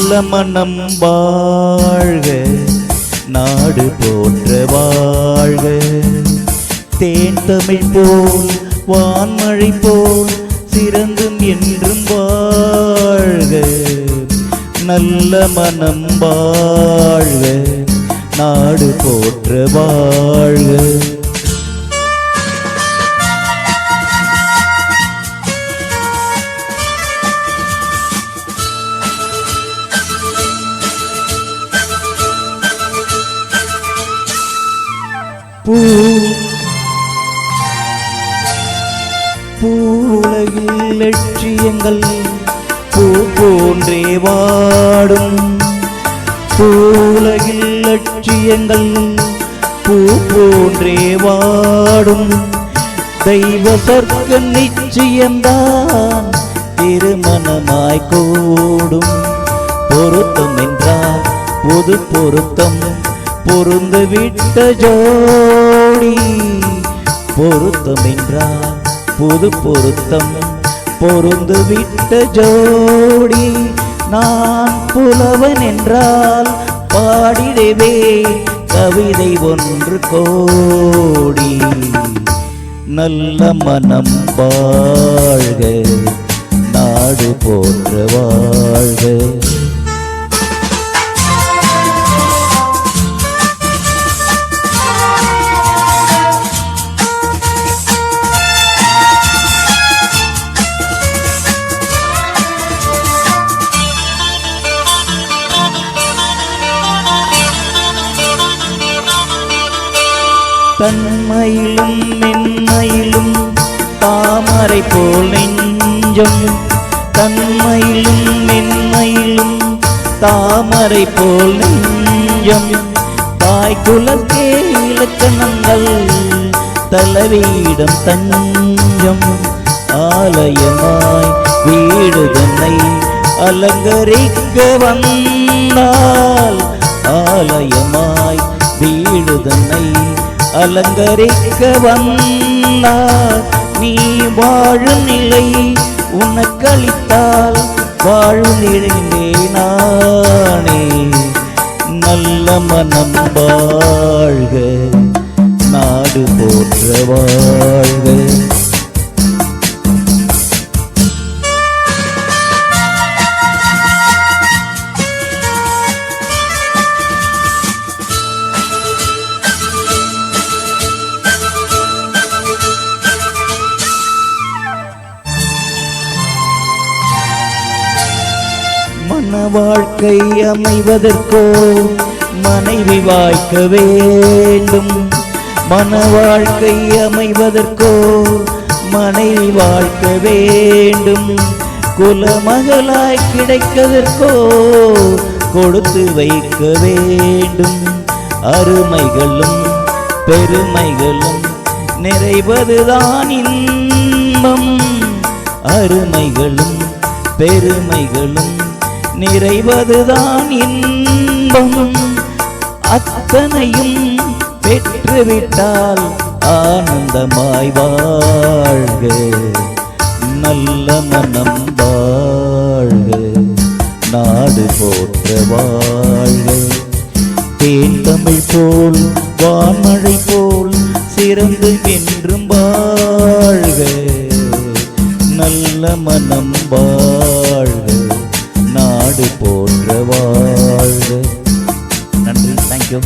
நல்ல மனம் வாழ்க, நாடு போற்ற வாழ்க. தேன் தமிழ் போல் வான்மழை போல் சிறந்தும் என்றும் வாழ்க. நல்ல மனம் வாழ்க, நாடு போற்ற வாழ்க. பூவுலகில் லட்சியங்கள் பூ போன்றே வாடும். பூவுலகில் லட்சியங்கள் பூ போன்றே வாடும். தெய்வ சொர்க்க நிச்சயம்தான் திருமணமாய் கூடும். பொருத்தம் என்றால் பொது பொருத்தம், பொருந்து விட்ட ஜோடி. பொருத்தம் என்றால் புது பொருத்தம், பொருந்து விட்ட ஜோடி. நான் புலவன் என்றால் பாடிடவே கவிதை ஒன்று கோடி. நல்ல மனம் வாழ்க, நாடு போற்ற வாழ்க. தன்மையிலும் மென்மையிலும் தாமரை போல் நெஞ்சம். தன்மையிலும் மென்மையிலும் தாமரை போல் நெஞ்சம். தாய்குலத்தே இலக்கணங்கள் தலவீடம் தஞ்சம். ஆலயமாய் வீடு தன்னை அலங்கரிக்க வந்தால். ஆலயமாய் வீடு தன்னை அலங்கரிக்க வந்தால். நீ வாழும் நிலை உனக்களித்தால் வாழும் நிலைந்தே நானே. நல்ல மனம் வாழ்க, நாடு போற்ற வாழ்க. மன வாழ்க்கை அமைவதற்கோ மனைவி வாய்க்க வேண்டும். மன வாழ்க்கை அமைவதற்கோ மனைவி வாழ்க்க வேண்டும். குலமகளாய் கிடைக்கதற்கோ கொடுத்து வைக்க வேண்டும். அருமைகளும் பெருமைகளும் நிறைவதுதான் இன்பம். அருமைகளும் பெருமைகளும் நிறைவதுதான் இன்பம். அத்தனையும் பெற்றுவிட்டால் ஆனந்தமாய் வாழ்க. நல்ல மனம் வாழ்க, நாடு போற்ற வாழ்க. தேன் தமிழ் போல் வான்மழை போல் சிறந்து என்றும் வாழ்க. நல்ல மனம் வாழ்க, நாடு போற்ற வாழ்க. நன்றி. தேங்க்யூ.